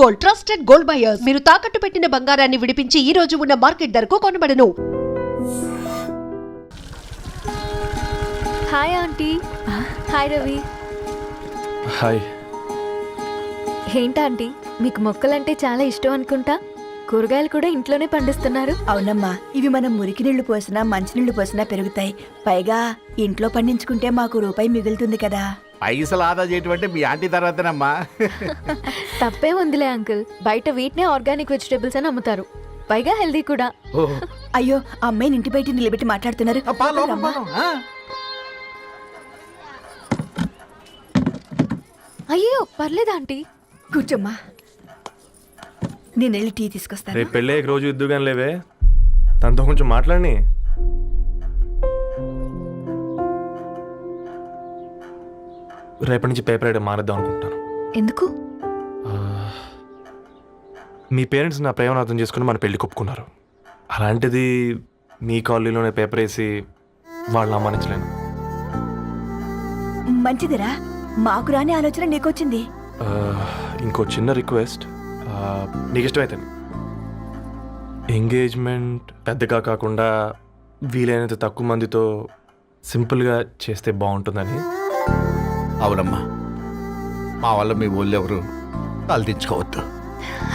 Gold, trusted gold buyers. మీరు తాకట్టు పెట్టిన బంగారాన్ని విడిపించి ఈ రోజు ఉన్న మార్కెట్ ధరకు కొనబడను. Hi aunty. Hi Ravi. Hi. ఏంటంటీ మీకు మొక్కలంటే చాలా ఇష్టం అనుకుంటా. కూరగాయలు కూడా ఇంట్లోనే పండిస్తున్నారు. అవునమ్మా, ఇవి మనం మురికి నీళ్లు పోసినా మంచినీళ్లు పోసినా పెరుగుతాయి. పైగా ఇంట్లో పండించుకుంటే మాకు రూపాయి మిగులుతుంది కదా. పైసలు ఆదా చేయటం మీ ఆంటీ తర్వాతనమ్మా. తప్పే ఉందిలే అంకుల్, బయట వీటినే ఆర్గానిక్ వెజిటేబుల్స్ అని అమ్ముతారు, పైగా హెల్దీ కూడా. అయ్యో, ఆ అమ్మాయిని ఇంటి బయట నిలబెట్టి మాట్లాడుతున్నారు. అయ్యో పర్లేదా ఆంటీ? కూర్చోమ్మా, నేను వెళ్ళి టీ తీసుకొస్తాను. రేపు పెళ్ళి రోజు ఇద్దుగాని లేవే, తనతో కొంచెం మాట్లాడి. రేపటి నుంచి పేపర్ రైడ్ మారేద్దాం అనుకుంటాను. ఎందుకు? మీ పేరెంట్స్ నా ప్రేమను అర్థం చేసుకుని మన పెళ్లి ఒప్పుకున్నారు. అలాంటిది మీ కాలనీలోనే పేపర్ వేసి వాళ్ళని అమ్మానించలేను. మంచిదిరా, మాకు రాని ఆలోచన నీకొచ్చింది. ఇంకో చిన్న రిక్వెస్ట్, నీకు ఇష్టమైతే ఎంగేజ్మెంట్ పెద్దగా కాకుండా వీలైనంత తక్కువ మందితో సింపుల్గా చేస్తే బాగుంటుందని. అవునమ్మా, మా వల్ల మీ ఊళ్ళో ఎవరు తలదించుకోవద్దు.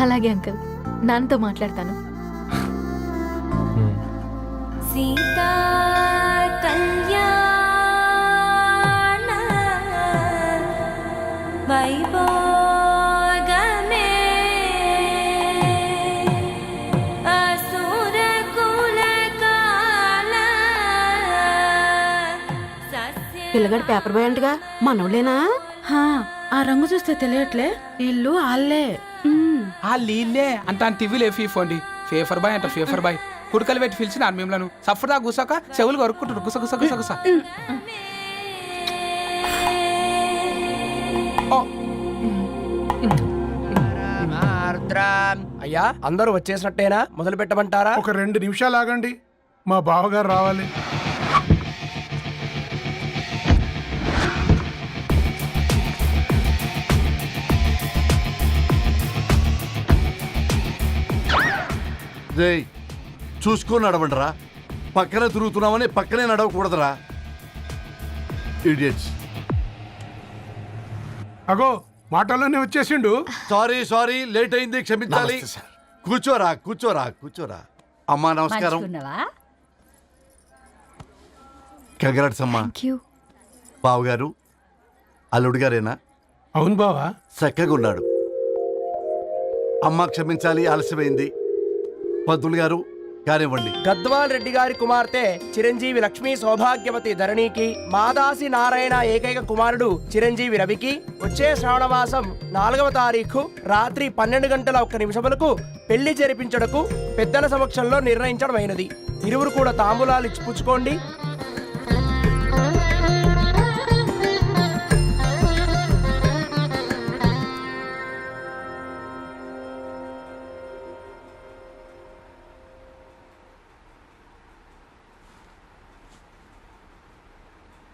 అలాగే అంకుల్, నాన్నతో మాట్లాడతాను. సీతా కళ్యాణ వైభోగమే అసుర కుల కాల పిల్లగాడు పేపర్ బాయ్ అంటగా మనోళ్ళేనా? ఆ రంగు చూస్తే తెలియట్లే, ఇల్లు ఆళ్ళే. ఆ లీల్లే అంత టివ్విలే ఫీఫోండి. ఫేఫర్ బాయ్ అంట, ఫేఫర్ బాయ్. కుడుకలు పెట్టి పిలిచిన మిమ్మలను సఫర్దా గుసక చెవులు కొరుక్కుంటారు. గుస గుస గుస గుస. అయ్యా, అందరూ వచ్చేసినట్టేనా? మొదలు పెట్టమంటారా? ఒక 2 నిమిషాలు ఆగండి, మా బావగారు రావాలి. చూసుకొని నడవండిరా. పక్కనే తిరుగుతున్నామని పక్కనే నడవకూడదురా. ఇడియట్స్. అగో, మాటల్లోనే వచ్చేసిండు. సారీ లేట్ అయింది, క్షమించాలి. కూర్చోరా కూర్చోరా కూర్చోరా. అమ్మా నమస్కారం. కంగ్రాట్స్ అమ్మా. బావగారు అల్లుడు గారేనా? అవును బావా, చక్కగా ఉన్నాడు. అమ్మ క్షమించాలి, ఆలస్యమైంది. పంతులు గారు కానివ్వండి. గద్వాల్ రెడ్డి గారి కుమార్తె చిరంజీవి లక్ష్మీ సౌభాగ్యవతి ధరణికి, మాదాసి నారాయణ ఏకైక కుమారుడు చిరంజీవి రవికి వచ్చే శ్రావణమాసం 4వ తారీఖు రాత్రి 12:01 పెళ్లి జరిపించడకు పెద్దల సమక్షంలో నిర్ణయించడమైనది. ఇరువురు కూడా తాంబూలాలు ఇచ్చి పుచ్చుకోండి.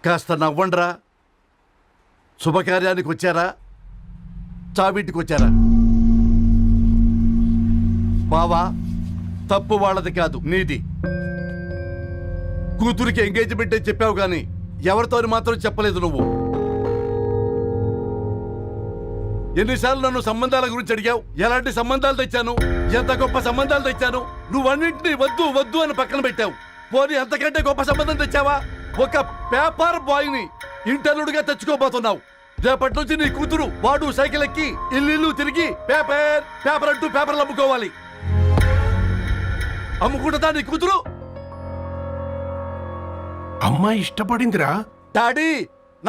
కాస్త నవ్వండ్రా. శుభకార్యానికి వచ్చారా, చావింటికి వచ్చారా? బావా, తప్పు వాళ్ళది కాదు, నీది. కూతురికి ఎంగేజ్మెంట్ అని చెప్పావు కానీ ఎవరితో మాత్రం చెప్పలేదు నువ్వు. ఎన్నిసార్లు నన్ను సంబంధాల గురించి అడిగావు? ఎలాంటి సంబంధాలు తెచ్చాను, ఎంత గొప్ప సంబంధాలు తెచ్చాను. నువ్వన్నింటినీ వద్దు వద్దు అని పక్కన పెట్టావు. పోనీ అంతకంటే గొప్ప సంబంధం తెచ్చావా? ఒక పేపర్ బాయ్ ని ఇంటర్లుడిగా తెచ్చుకోబోతున్నావు. రేపటి నుంచి నీ కూతురు వాడు సైకిల్ ఎక్కి ఇల్లు తిరిగి పేపర్ అంటూ పేపర్లు అమ్ముకోవాలి. అమ్ముకుంటుందా నీ కూతురు? అమ్మాయి ఇష్టపడిందిరా. డాడీ,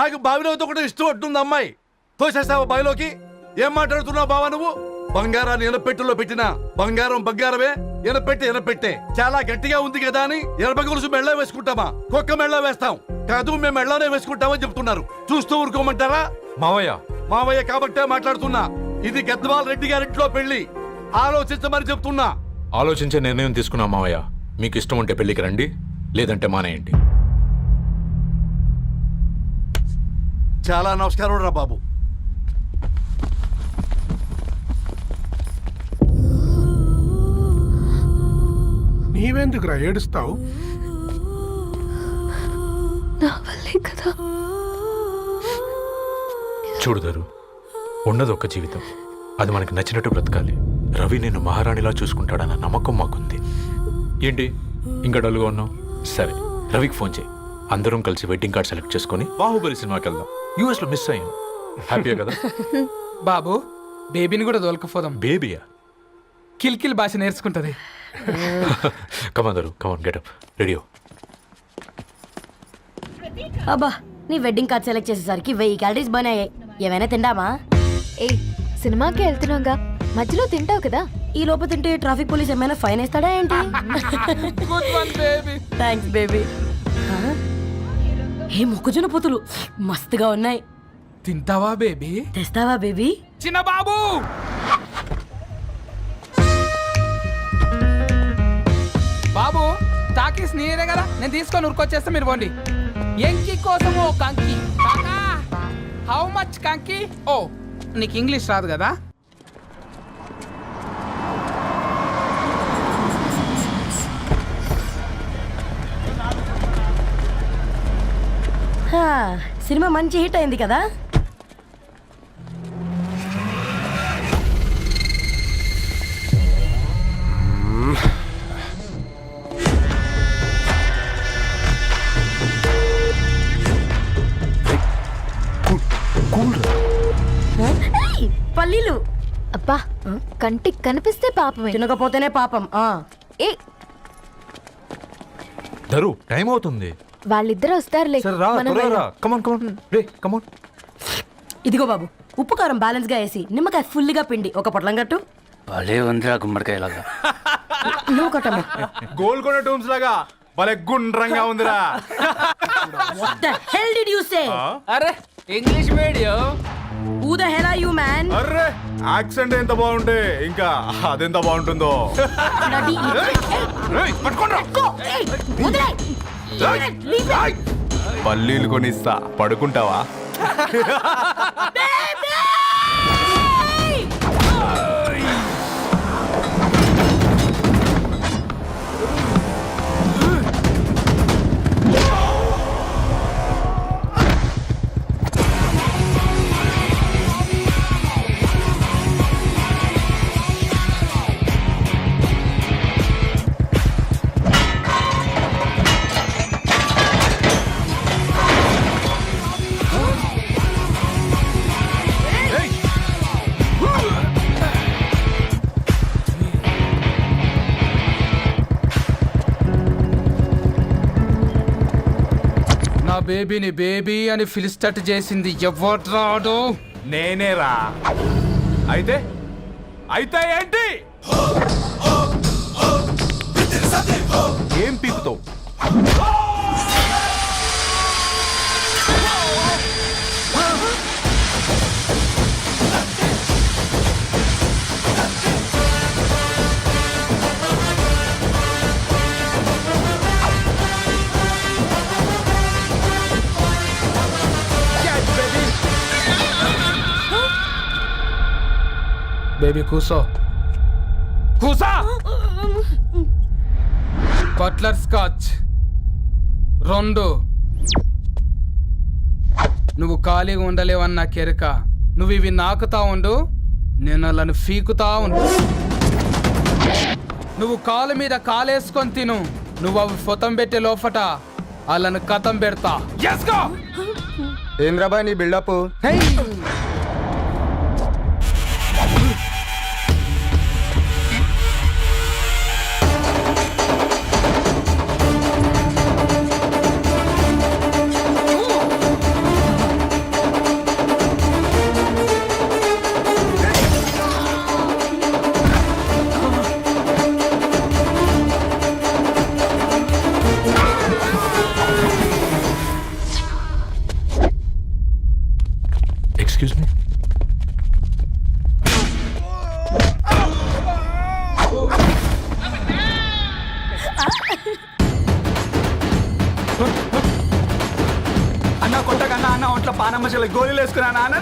నాకు బావిలోతో కూడా ఇష్టం అంటుంది అమ్మాయి. తోసేస్తావా బావిలోకి? ఏం మాట్లాడుతున్నావు బావా నువ్వు? బంగారాన్ని ఎనపెట్టులో పెట్టినా బంగారం బంగారమే, ఎనపెట్టే చాలా గట్టిగా ఉంది కదా అని ఎనప గొలుసు మెళ్ళ వేసుకుంటామా? కుక్క మెళ్ళ వేస్తాం కాదు, మేము మెళ్ళనే వేసుకుంటామని చెప్తున్నారు. చూస్తూ ఊరుకోమంటారా? మావయ్య కాబట్టే మాట్లాడుతున్నా. ఇది గద్వాల్ రెడ్డి గారింట్లో పెళ్లి, ఆలోచించమని చెప్తున్నా. ఆలోచించే నిర్ణయం తీసుకున్నా మావయ్య. మీకు ఇష్టం ఉంటే పెళ్లికి రండి, లేదంటే మానేయండి. చాలా నమస్కారం రా బాబు. నువ్వెందుకురా ఏడుస్తావు? నా వల్లే కదా. చూడుదారు, ఉన్నది ఒక్క జీవితం, అది మనకి నచ్చినట్టు బ్రతకాలి. రవి నేను మహారాణిలా చూసుకుంటాడన్న నమ్మకం మాకుంది. ఏంటి ఇంకా డల్గా ఉన్నావు? సరే, రవికి ఫోన్ చేయి. అందరం కలిసి వెడ్డింగ్ కార్డ్ సెలెక్ట్ చేసుకొని బాహుబలి సినిమాకి వెళ్దాం. యూఎస్ లో మిస్ అయ్యాం. హ్యాపీయా కదా? బాబు, బేబీని కూడా దోలుకుపోదాం. బేబీయా? కిల్కిల్ భాష నేర్చుకుంటది. కమాందరు, కమాన్ గెటప్, రెడీ. అబ్బా, నీ వెడ్డింగ్ కార్డ్ సెలెక్ట్ చేసేసరికి 1000 క్యాలరీస్ బర్న్ అయ్యాయి. ఏమైనా తిండామా? ఏ సినిమాకి వెళ్తున్నాగా, మధ్యలో తింటావు కదా. ఈ లోపు తింటే ట్రాఫిక్ పోలీస్ ఏమైనా ఫైన్ వేస్తాడా ఏంటి? Good one baby. Thanks baby. ఏ మొక్కజొన్న పొతులు మస్తుగా ఉన్నాయి. తింటావా బేబీ? తెస్తావా బేబీ? చిన్న బాబు, బాబు తాకీస్ నీరే కదా, నేను తీసుకొని ఉరికొచ్చేస్తే మీరు పోండి. ఎంకి కోసం ఓ కంకి. హౌ మచ్ కంకి? ఓ, నీకు ఇంగ్లీష్ రాదు కదా. సినిమా మంచి హిట్ అయింది కదా. పల్లీలు అబ్బా, కంటికి కనిపిస్తే పాపమే, తినకపోతేనే పాపం. ఏ దరు, టైం అవుతుంది. వాళ్ళిద్దరు వస్తారులే. సరే రా, మనం త్వరగా రా. వెళ్దాం. కమాన్ కమాన్ రే, కమాన్. ఇదిగో బాబు, ఉప్పు కారం బ్యాలెన్స్ గా వేసి నిమ్మకాయ ఫుల్గా పిండి ఒక పొట్లం కట్టు. భలే ఉందిరా గుమ్మడికాయలాగా. నువ్వు కట్టమ్మా. గోల్కొండ టూమ్స్ లాగా భలే గుండ్రంగా ఉందిరా. What the hell did you say? అరే English medium. Who the hell are you, man? Array, accent ఎంత బాగుంటే ఇంకా అదెంత బాగుంటుందో. Bloody Go! Hey, వదిలేయ్. Leave it. పల్లీలు కొనిస్తా, పడుకుంటావా? నా బేబీని బేబీ అని పిలిచేటట్టు చేసింది ఎవడ్రాడు? నేనేరా. అయితే అయితే ఏంటి? ఏం పీకుతావు? బేబీ కూసో, కూసా. Buttler scotch 2. నువ్వు ఖాళీగా ఉండలేవన్న కెరక. నువ్వు ఇవి నాకుతా ఉండు, నేను అలాను ఫీకుతా ఉండు. నువ్వు కాలు మీద కాలేసుకొని తిను. నువ్వు అవి ఫొతం పెట్టే లోపట అలాను కథం పెడతా. ఏంద్రాబాయ్ నీ బిల్డప్? Excuse me. అన్న కొట్టకన్నా అన్న ఒంట్లో పానమ్మశలు గోళీలు వేసుకున్నా అన్న.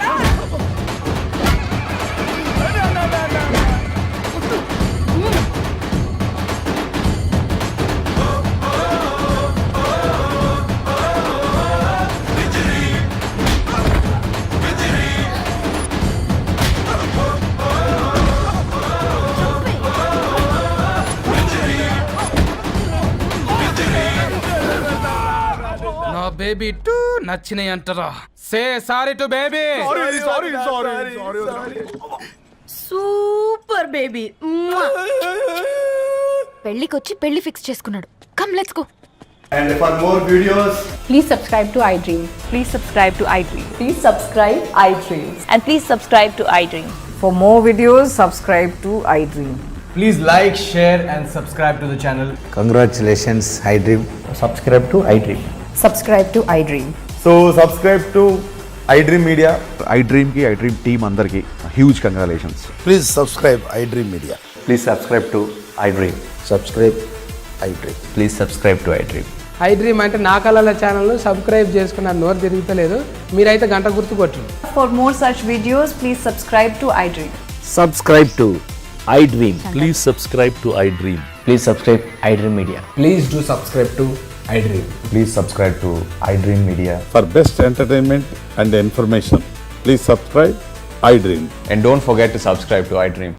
బేబీ టూ నచ్చినాయి అంటారా say sorry to baby super baby. పెళ్ళికొచ్చి పెళ్లి ఫిక్స్ చేసుకున్నాడు. Come let's go. And for more videos, please subscribe to iDream. Please subscribe to iDream. Please subscribe iDream. And please subscribe to iDream. For more videos subscribe to iDream. please like, share and subscribe to the channel. Congratulations iDream. Subscribe to iDream. Subscribe to iDream. So subscribe to iDream Media. iDream ki iDream team andarki huge congratulations. Please subscribe iDream media. Please subscribe to iDream. Subscribe iDream. Please subscribe to iDream. iDream అంటే నా కళల channel subscribe చేసుకున్న నోరు తిరుగుతలేదు. మీరైతే గంట గుర్తు కొట్టండి. For more such videos please subscribe to iDream. Subscribe to iDream. Please subscribe to iDream. Please subscribe iDream Media. Please do subscribe to iDream. Please subscribe to iDream Media. For best entertainment and information, please subscribe iDream. And don't forget to subscribe to iDream.